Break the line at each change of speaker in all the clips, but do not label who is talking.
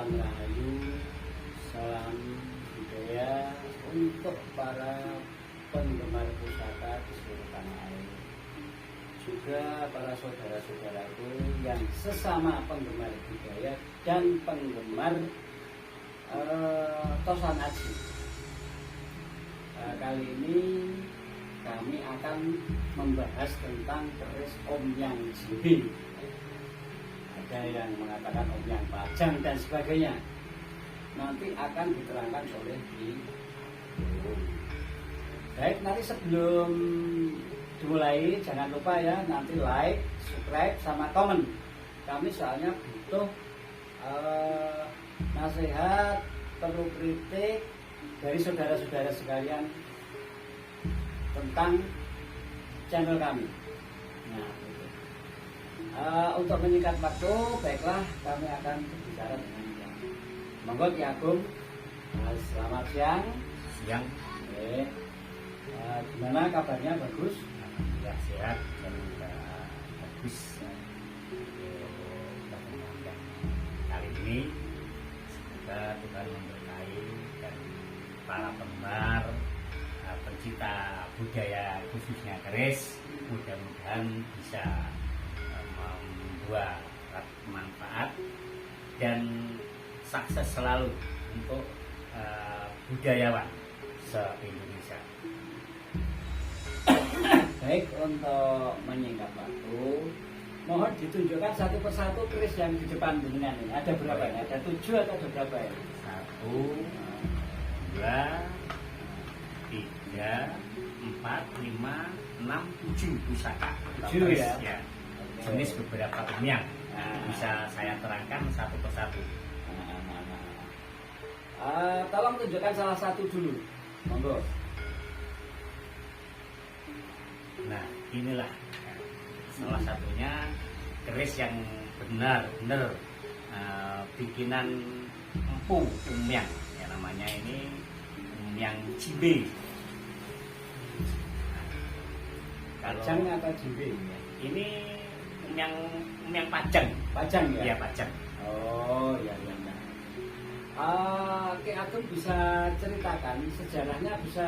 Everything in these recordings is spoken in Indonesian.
salam rahayu, salam budaya untuk para penggemar pusaka di seluruh tanah air. Juga para saudara-saudaraku yang sesama penggemar budaya dan penggemar Tosan Aji. Kali ini kami akan membahas tentang keris Omyang Jimbe. Ada yang mengatakan Omyang Pajang dan sebagainya. Nanti akan diterangkan oleh Ibu. Baik, nanti sebelum dimulai jangan lupa ya nanti like, subscribe sama komen. Kami soalnya butuh nasihat, perlu kritik dari saudara-saudara sekalian tentang channel kami. Nah, untuk menyingkat waktu, baiklah kami akan berbicara dengan yang monggo Ki Agung. Selamat siang.
Siang.
Gimana kabarnya? Bagus?
Ya, sehat dan juga bagus. Kali ini semoga Tuhan memberkahi dan para penggemar pencinta budaya khususnya keris mudah-mudahan bisa membuat manfaat dan sukses selalu untuk budayawan se-Indonesia.
Baik, untuk menyingkat waktu, mohon ditunjukkan satu persatu keris yang di depan dengan ini. Ada berapa ya? Ada 7 atau ada berapa ya?
1, 2, 3, 4, 5, 6, 7 pusaka.
7 ya?
Ya. Jenis beberapa Omyang. Bisa saya terangkan satu persatu.
Tolong tunjukkan salah satu dulu, monggo.
Nah, inilah salah satunya keris yang benar-benar bikinan Empu Omyang. Ya, namanya ini Omyang Jimbe.
Pajang atau Jimbe?
Ini Omyang Pajang.
Pajang ya?
Iya, Pajang.
Oh, ya. Ki Agung bisa ceritakan sejarahnya, bisa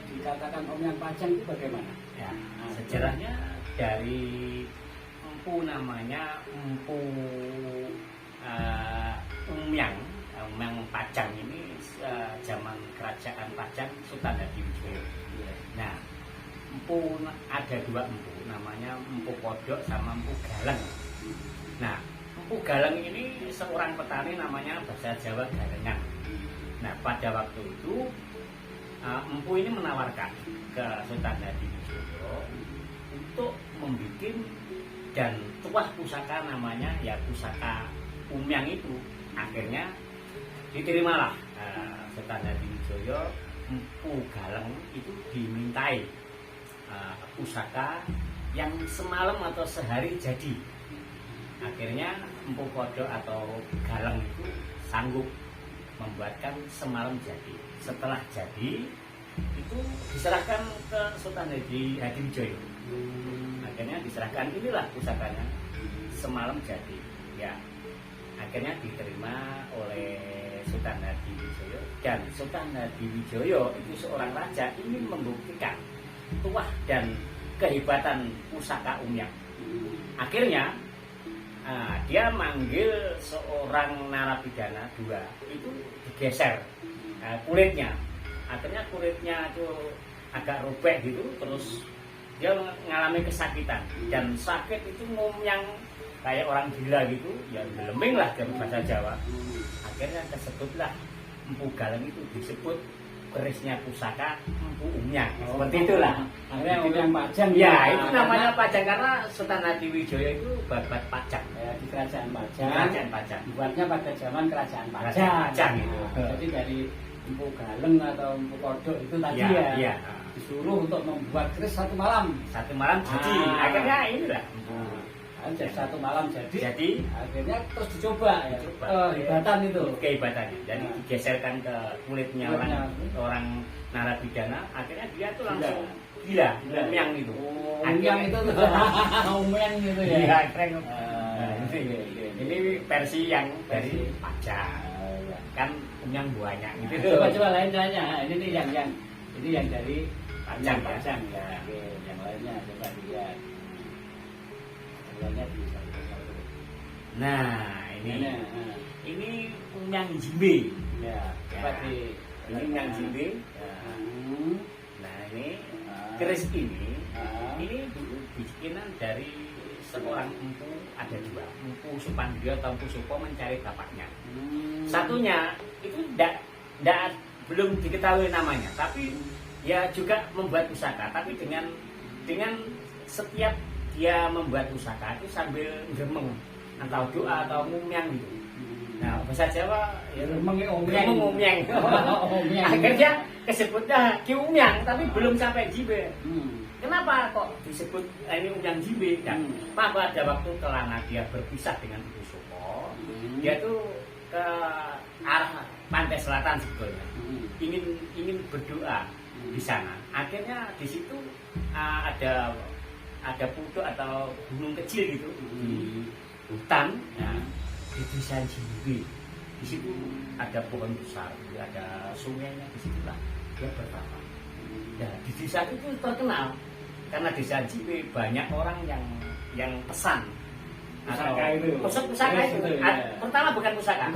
dikatakan Omyang Pajang itu bagaimana?
Ya, sejarahnya dari Empu namanya Empu Omyang Pajang ini zaman kerajaan Pajang Sultan Hadiwijaya. Nah, Empu ada 2 empu, namanya Empu Kodok sama Empu Galang. Nah, Empu Galang ini seorang petani namanya bahasa Jawa Galengan. Nah, pada waktu itu Empu ini menawarkan ke Sultan Hadiwijaya untuk membuat dan tuah pusaka namanya ya pusaka Omyang itu. Akhirnya diterimalah Sultan Hadiwijaya Empu Galang itu dimintai pusaka yang semalam atau sehari jadi. Akhirnya Empu Kodok atau Galang itu sanggup membuatkan semalam jadi. Setelah jadi itu diserahkan ke Sultan Hadiwijaya. Akhirnya diserahkan, inilah pusakanya semalam jadi. Ya, akhirnya diterima oleh Sultan Hadiwijaya dan Sultan Hadiwijaya itu seorang raja ingin membuktikan tuah dan kehebatan pusaka Omyang. Akhirnya dia manggil seorang narapidana 2 itu digeser kulitnya. Akhirnya kulitnya itu agak robek gitu, terus dia mengalami kesakitan dan sakit itu ngomyang kayak orang gila gitu, ya geleming lah dari bahasa Jawa. Akhirnya tersebutlah Empu Galang itu disebut kerisnya pusaka Empu Omyang. Seperti itulah.
Akhirnya Omyang Pajang.
Ya, itu namanya Pajang karena Sultan Hadiwijaya itu babat pajak.
Ya, di kerajaan Pajang.
Kerajaan Pajang.
Dibuatnya pada zaman kerajaan Pajang.
Kerajaan Pajang itu.
Jadi dari Empu Galang atau Empu Kodok itu tadi
ya.
Disuruh untuk membuat keris 1 malam.
1 malam jadi. Akhirnya inilah.
Satu malam jadi akhirnya terus dicoba ya, kehebatan itu,
kehebatannya. Jadi digeserkan ke kulitnya orang narapidana, akhirnya dia tuh langsung gila Omyang itu.
Omyang itu Omyang itu ya.
Iya, keren. Ini versi yang dari
Versi.
Pajang.
Ya.
Kan yang banyak gitu.
Coba lain tanya. Ini nih yang dari
Pajang, ya.
Pajang ya. Oke, yang lainnya coba dilihat. Yang lainnya bisa.
Nah,
Ini.
ini Umyang Jimbe.
Ya, coba di
Ini Umyang Jimbe.
Ya.
Nah, ini
Ah.
keris ini
Ah.
ini dulu bikinan dari seorang empu, ada dua, Empu Supandrio atau Empu Supo mencari bapaknya. Satunya itu belum diketahui namanya, tapi ya juga membuat pusaka, tapi dengan setiap dia membuat pusaka itu sambil gremeng atau doa atau ngumyang gitu. Nah, bahasa Jawa ya ngumyang. Akhirnya kesebutnya Ki Umyang, tapi belum sampai Jibe. Kenapa kok disebut ini Umyang Jibe? Dan pada waktu kelana dia berpisah dengan Empu Supo, dia tuh ke arah pantai selatan sebetulnya, ingin berdoa di sana. Akhirnya di situ ada pucuk atau gunung kecil gitu di hutan. Nah, di desa Jimbe, di situ ada pohon besar, ada sungainya, di situlah dia bertapa. Nah, di desa itu terkenal karena desa Jimbe banyak orang yang pesan
Pusaka itu.
pusaka itu. Pertama bukan pusaka,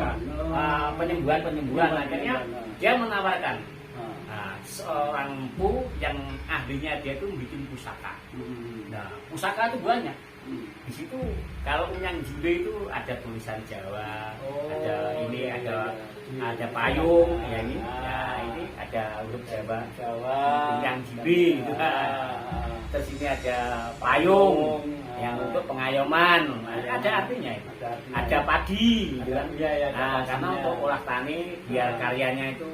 penyembuhan. Akhirnya dia menawarkan seorang empu yang ahlinya dia itu bikin pusaka. Nah, pusaka itu banyak. Di situ kalau Umyang Jimbe itu ada tulisan Jawa, ada payung, ya ini, ini ada huruf Jawa, Umyang Jimbe gitu kan. Terus ini ada payung yang untuk pengayoman, ada artinya itu. Ada padi, gitu kan. Nah, karena untuk olah tani biar karyanya itu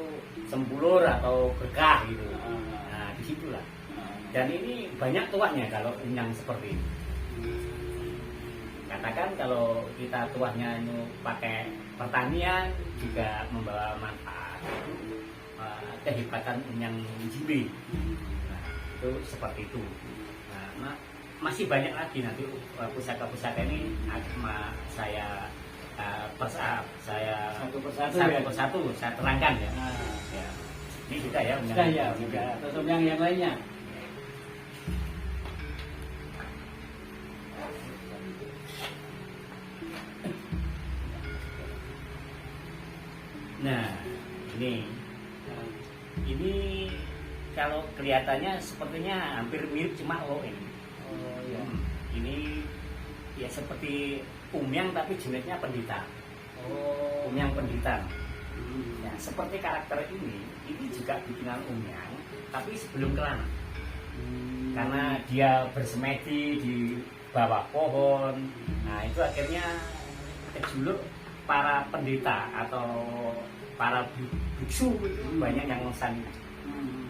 sembulur atau berkah gitu. Nah, disitulah. Dan ini banyak tuahnya kalau Umyang seperti ini. Katakan kalau kita tuahnya itu pakai pertanian juga membawa manfaat, kehebatan Umyang Jimbe. Nah, itu seperti itu. Nah, masih banyak lagi nanti pusaka-pusaka ini saya
satu
persatu saya terangkan ya. Ya. Ini sudah ya Umyang.
Sudah ya, sudah. Terus Umyang yang lainnya.
Nah, ini kalau kelihatannya sepertinya hampir mirip cuma lo ini.
Oh iya.
Ini ya seperti Umyang tapi jenisnya pendita.
Oh,
Umyang pendita. Ya, seperti karakter ini juga bikinan Umyang tapi sebelum kelana. Karena dia bersemedi di bawah pohon. Nah, itu akhirnya kejuluk para pendeta atau para biksu itu banyak yang memesan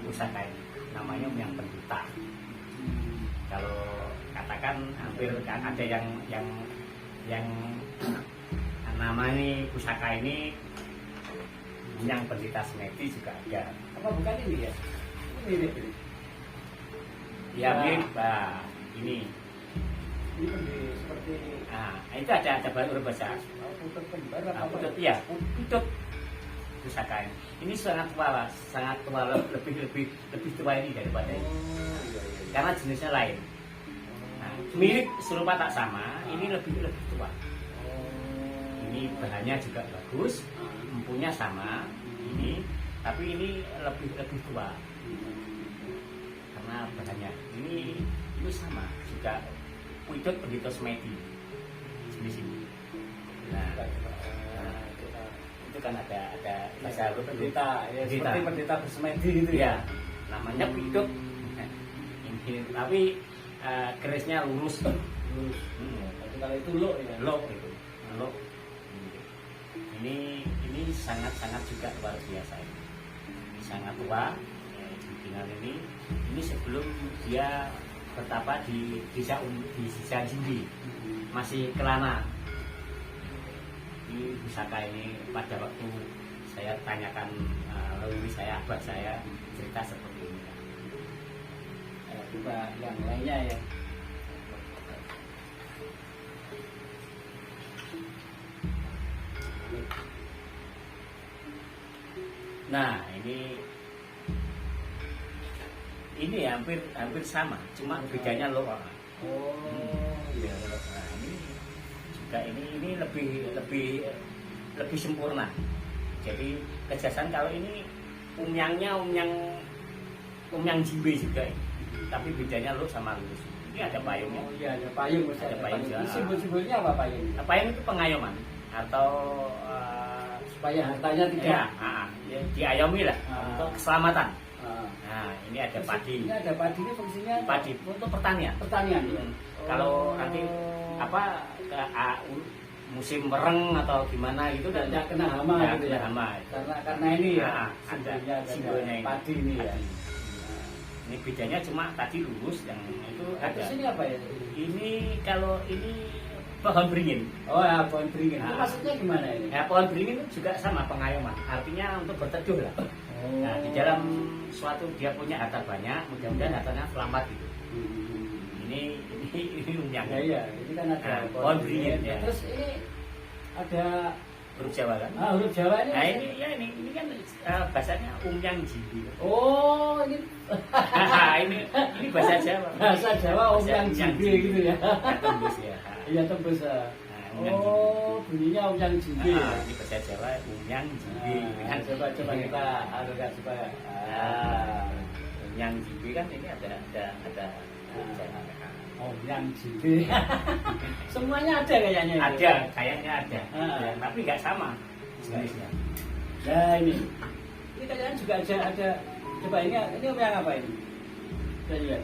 pusaka ini. Namanya Umyang pendeta. Kalau katakan hampir ada yang namanya pusaka ini yang pendeta semedi juga ada.
apa bukan ini ya? Ini.
Ya mirip, ini.
Ini seperti
Nah, itu ada baru bahasa.
putar kembar apa?
Putut, iya, putut pusaka ini. Ini sangat tua, lebih tua ini daripada ini.
Oh, iya.
Karena jenisnya lain. Nah, mirip serupa tak sama, ini lebih tua. Ini bahannya juga bagus, empunya sama, ini, tapi ini lebih tua. Karena bahannya ini sama, juga putut pendeta semedi jenis ini. Nah, itu kan ada bahasa
pendeta, ya,
pendeta.
seperti pendeta bersemedi gitu
Ya, namanya piduk. Ini tapi kerisnya lurus.
Tapi kalau itu lo ya.
Lo itu. Lo. Ini sangat juga luar biasa ini. Ini sangat tua. Bikinan ini sebelum dia bertapa di desa Jimbe. Masih kelana. Ini pusaka ini pada waktu saya tanyakan leluhur saya, abah saya cerita seperti ini.
Coba yang lainnya ya.
Nah, ini hampir sama, cuma bedanya loh.
Iya.
Nah, ini juga ini lebih sempurna. Jadi kejelasan kalau ini umyangnya umyang jimbe juga, tapi bedanya lo sama lurus. Ini ada payungnya.
Oh iya, ada payung.
Ada payung juga.
Ini simbol-simbolnya apa payung?
Payung itu pengayoman atau
Supaya hartanya tidak.
Ya, diayomi lah untuk keselamatan.
Ah.
Nah, ini ada padi.
Ini ada padi, ini fungsinya
Padi untuk pertanian.
pertanian. Ya?
Kalau nanti musim mereng atau gimana gitu dan
tidak kena hama
ya,
gitu
kena
ya.
hama.
Karena ini ya
ada
simbolnya
ini.
padi ini ya.
Padi. Ini bedanya cuma tadi lurus, yang itu ada.
Terus ini apa ya?
Ini kalau ini pohon beringin.
Oh ya, pohon beringin. Itu
Nah.
maksudnya gimana ini?
Ya, pohon beringin itu juga sama pengayoman. Artinya untuk berteduh lah. Nah, di dalam suatu dia punya harta banyak, mudah-mudahan hartanya selamat gitu. Ini umyang.
Ya iya, ini kan ada
Nah, pohon beringin, ya.
Terus ini ada
Huruf Jawa kan?
huruf Jawa ini.
Nah, ini kan bahasanya umyang jimbe.
Oh, ini
ini bahasa Jawa.
bahasa Jawa umyang
Umyang
jimbe gitu ya.
Ya, tembus ya.
Iya tembus.
Nah, umyang
Oh, bunyinya umyang jimbe.
ini bahasa Jawa umyang jimbe.
Nah, coba kita adukan supaya.
Umyang jimbe kan ini ada
Umyang jimbe. Semuanya ada kayaknya.
ada, kayaknya ada.
Ah.
Tapi nggak sama jenisnya.
Nah ini kayaknya juga ada. Coba ini umyang apa ini? Kita lihat.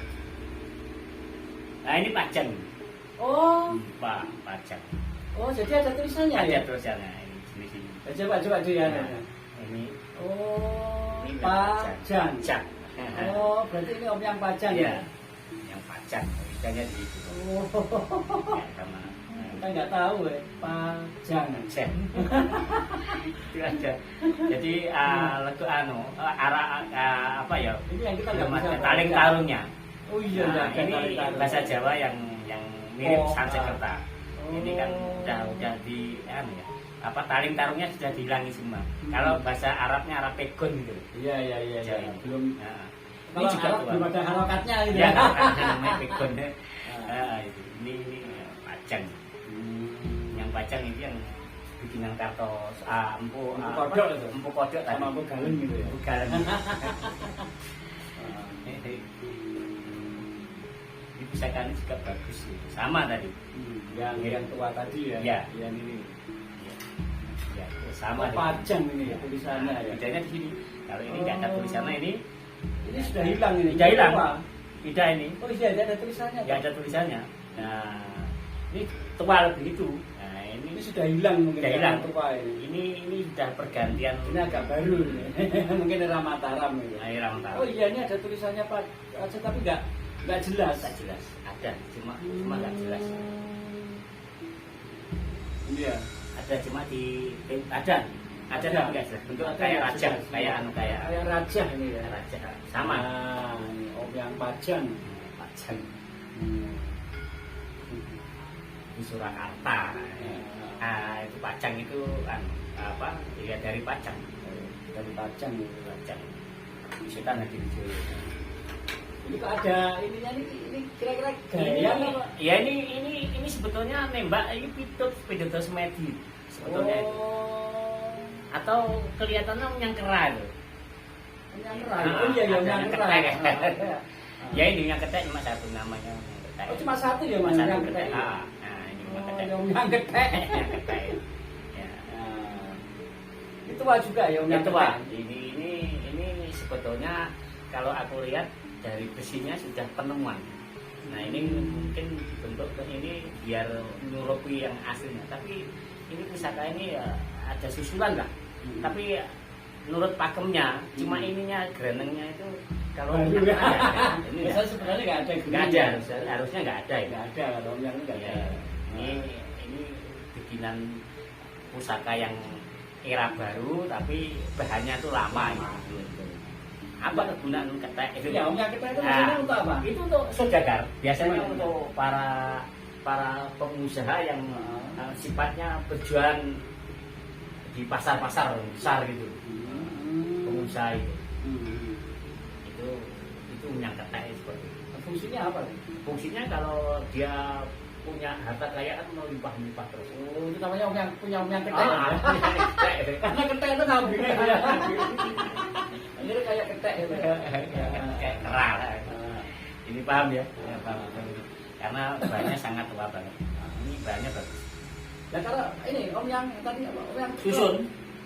Nah, ini pajang.
Oh,
Pajang.
oh jadi ada tulisannya ya?
Ada tulisannya ini jenis ini.
Coba dilihat.
Nah, ini
Oh,
ini
pajang.
Pajang.
Oh, berarti ini umyang pajang
Iya.
ya?
Yang pajang, bedanya di situ.
Oh,
Ya, sama.
kita nggak tahu ya, pajang.
Pajang. Itu aja. Jadi lagu apa ya?
Ini yang kita nggak bisa
Taling
baca.
tarungnya.
Oh iya,
Nah,
ada
ini
taling tarung.
bahasa Jawa yang mirip
Oh,
Sansekerta.
oh.
Ini kan udah di ya, taling tarungnya sudah dihilangi semua. Kalau bahasa Arabnya Arab pegon gitu.
Iya.
Jawa.
Belum.
Nah,
Kalau Arab belum ada harokatnya gitu
ya,
ya.
namanya pegon ya. Ini pajang. Yang pajang itu yang bikinan karto empu
Kodok itu.
empu kodok tadi.
Sama empu galeng gitu ya.
Empu galeng. Ini pusakannya juga bagus sih. Sama tadi.
Yang tua tadi ya.
Iya.
Yang ini.
Ya, sama.
Oh, pajang ini ya tulisannya ya.
Bedanya di sini. Kalau ini nggak ada tulisannya ini
Sudah hilang ini.
Sudah hilang.
Tua.
tidak ini.
Oh iya, ada tulisannya.
Nggak ada tulisannya. Nah, ini tua lebih itu. Nah,
Ini
ini
sudah hilang mungkin.
Sudah hilang.
Tua ini.
ini sudah pergantian.
Ini agak baru ini. Mungkin era Mataram ini.
Air Mataram.
Oh iya, ini ada tulisannya Pak. Aja tapi nggak jelas.
Tak jelas. Ada, cuma nggak jelas.
Iya.
Ada cuma ada tapi nggak jelas. Bentuk
Ada
kayak
nggak
raja,
jelas.
kayak
Kayak raja ini ya.
raja. Sama.
Nah, ini yang pajang.
Pajang di Surakarta. Itu pajang itu apa? Ya dari pajang.
Dari pajang itu.
Pajang. Sultan Hadiwijaya.
Ini kok ada ininya ini kira-kira gaya apa?
Ya ini sebetulnya nembak ini pidato semedi sebetulnya itu. Atau kelihatannya yang kera itu.
Yang kerai. Oh iya, yang
yang
kerai.
ketek. Ya ini yang ketek cuma satu namanya.
Oh cuma satu ya Mas
Satu
yang
ketek.
ketek.
Nah ini
Oh,
ketek.
yang ketek.
Yang ketek. Ya.
Itu wah juga ya yang
Itu Pak.
ketek.
Ini sebetulnya kalau aku lihat dari besinya sudah penemuan. Nah ini mungkin dibentuk ini biar menyerupai yang aslinya. Tapi ini pusaka ini ya ada susulan lah. Tapi menurut pakemnya cuma ininya grenengnya itu kalau
Baru
ini
ya.
ini
Biasanya sebenarnya nggak ada.
nggak ada harusnya nggak ada ya.
Nggak ada kalau yang ini nggak
Ya,
ada.
ini bikinan pusaka yang era baru tapi bahannya itu lama gitu. Apa kegunaan ketek itu?
Ya, yang ketek itu maksudnya untuk apa?
Itu untuk saudagar. Biasanya
Oh,
untuk para pengusaha yang sifatnya berjualan di pasar-pasar besar gitu. Pengusaha itu. Itu yang ketek seperti itu.
Fungsinya apa?
Fungsinya kalau dia punya harta kekayaan melimpah-limpah terus.
Oh, itu namanya punya yang ketek. Karena ketek itu ngambing ya. Jadi kayak ketek itu.
Kayak keral. Ini paham ya? Ya paham. Karena bahannya sangat tua banget. Ini bahannya bagus.
Nah kalau ini om yang tadi apa? Om yang
Susun.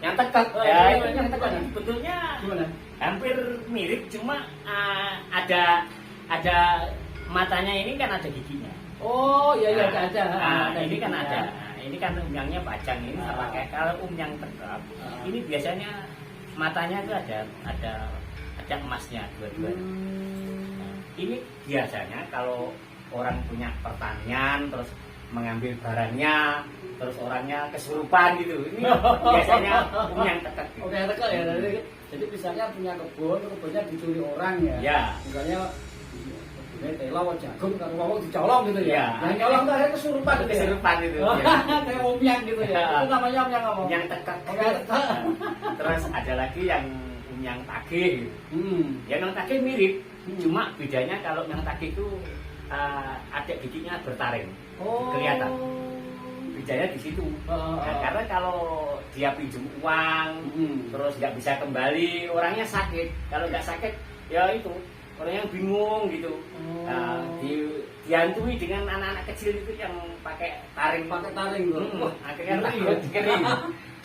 Yang tekak.
Ya,
Yang
yang
tekak.
tekak.
Sebetulnya
Gimana?
hampir mirip, cuma ada matanya ini kan ada giginya.
Oh iya iya ada.
Ini kan ada. Nah, ini kan umyangnya pajang ini sama kayak kalau umyang tegap. Ini biasanya matanya itu ada emasnya dua-duanya. Nah, ini biasanya kalau orang punya pertanian terus mengambil barangnya terus orangnya kesurupan gitu. Ini biasanya umyang tegak. Gitu.
Oke tegak ya. Jadi misalnya punya kebunnya dicuri orang ya.
Ya.
Misalnya tela jagung kalau mau dicolong gitu ya.
Ya.
Yang colong tuh akhirnya kesurupan gitu.
Kesurupan itu.
Ya.
Ya.
Kayak omyang gitu ya. Itu namanya omyang apa?
Umyang tegak.
Omyang tegak.
Terus ada lagi yang umyang tagih. Yang tagih mirip, cuma bedanya kalau yang tagih itu ada giginya bertaring. Kelihatan. Bedanya di situ. Nah, karena kalau dia pinjam uang, terus nggak bisa kembali, orangnya sakit. Kalau nggak sakit, ya itu orang yang bingung gitu. Dihantui dengan anak-anak kecil itu yang pakai taring tuh. Akhirnya takut kering.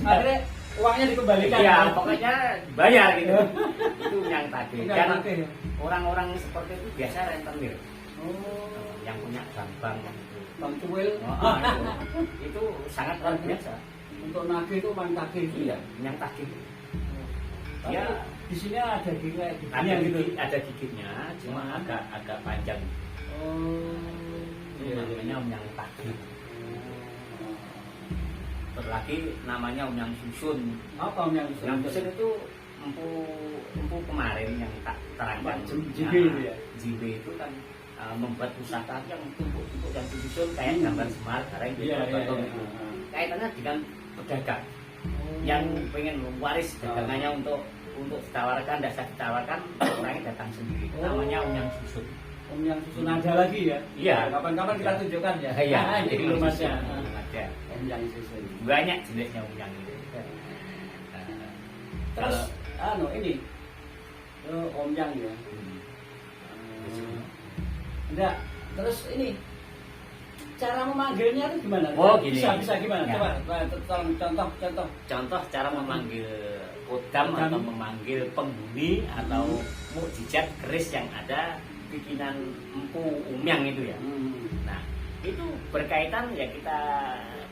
Akhirnya uangnya dikembalikan.
Iya, pokoknya bayar gitu. Itu yang tadi.
Yang
Dan
tagih.
orang-orang seperti itu biasa rentenir. Yang punya bank gitu.
Bang Cuil.
Itu sangat luar biasa.
Untuk nagih itu man tagih itu ya.
Yang tagih.
Tapi
Ya,
di sini ada giginya
ada giginya, cuma agak panjang. Itu namanya yang tagih. Terlagi namanya yang susun.
Apa yang
Yang susun itu empu kemarin yang tak terangkan.
JB itu ya.
JB itu kan membuat pusaka yang tumpuk-tumpuk dan disusun kayak gambar semar, kareng gitu, beton itu. Kaitannya dengan pedagang yang pengen mewaris dagangannya untuk ditawarkan, tidak ditawarkan, orangnya datang sendiri. Namanya yang susun.
Yang susun ada lagi ya?
Iya.
Kapan-kapan kita tunjukkan ya?
Iya.
Di rumah saya.
Ada.
Yang susun.
Banyak jenisnya yang itu.
Terus, ini omyang ya. Enggak. Terus ini cara memanggilnya itu gimana?
Oh, gini.
Bisa gimana?
Ya.
Coba contoh.
Contoh cara memanggil kodam atau memanggil penghuni atau mukjizat keris yang ada bikinan empu umyang itu ya. Nah, itu berkaitan ya kita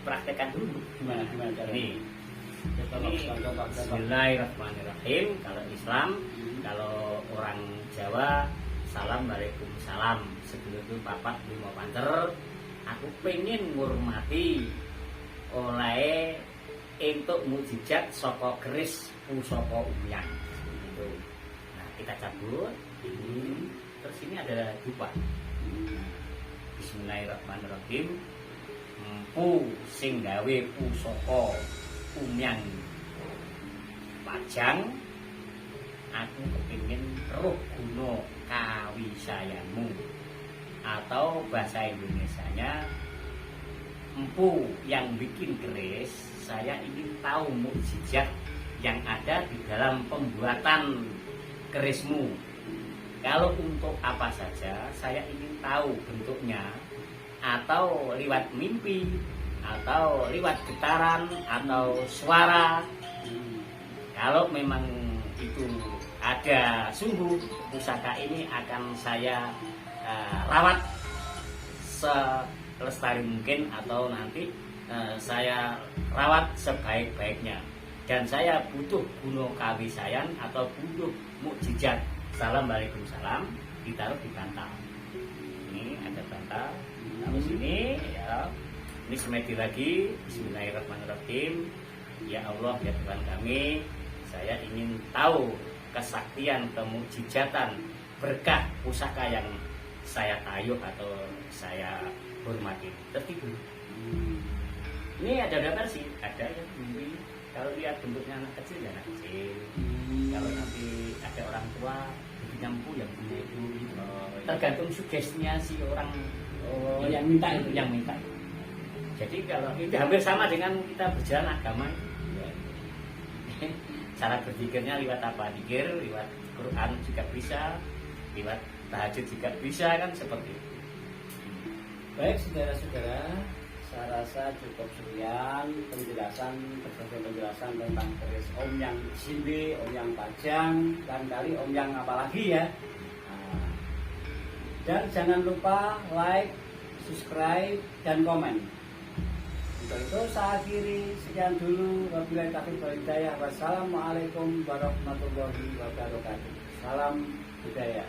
praktekkan dulu.
Gimana cara?
Ini
Contoh.
Bismillahirrahmanirrahim. Kalau Islam, kalau orang Jawa, Assalamualaikum salam. Sebelum itu Bapak lima panter, aku pengen ngurmati oleh untuk mukjizat saka keris pusaka umyang. Gitu. Nah, kita cabut ini. Terus ini ada dupa. Bismillahirrahmanirrahim. Empu sing gawe pusaka umyang pajang, aku kepingin roh guna kawisayanmu, atau bahasa Indonesianya empu yang bikin keris, saya ingin tahu mukjizat yang ada di dalam pembuatan kerismu. Kalau untuk apa saja, saya ingin tahu bentuknya, atau lewat mimpi, atau lewat getaran, atau suara. Kalau memang itu ada sungguh, pusaka ini akan saya rawat selestari mungkin, atau nanti saya rawat sebaik-baiknya. Dan saya butuh guna kawisayan atau butuh mukjizat. Assalamualaikum salam, ditaruh di bantal. Ini ada bantal. Lalu sini ya, ini semedi lagi. Bismillahirrahmanirrahim. Ya Allah, ya Tuhan kami, saya ingin tahu kesaktian, kemukjizatan, berkah pusaka yang saya tayuh atau saya hormati. Tertidur. Ini ada versi, ada yang mimpi. Kalau dia lihat bentuknya anak kecil ya anak kecil. Kalau nanti ada orang tua bentuknya empu yang punya itu gitu. Tergantung sugestinya si orang
yang minta itu.
yang minta. Jadi kalau itu hampir sama dengan kita berjalan agama. Cara berpikirnya lewat apa? Pikir, lewat Quran juga bisa, lewat tahajud juga bisa kan seperti itu.
Baik saudara-saudara, saya rasa cukup sekian penjelasan berbagai penjelasan tentang keris Om Yang Simbe, Om Yang Pajang, dan kali Om Yang apalagi ya. Nah, dan jangan lupa like, subscribe, dan komen. Untuk itu saya akhiri sekian dulu. Wabillahi taufiq wal hidayah. Wassalamualaikum warahmatullahi wabarakatuh. Salam budaya.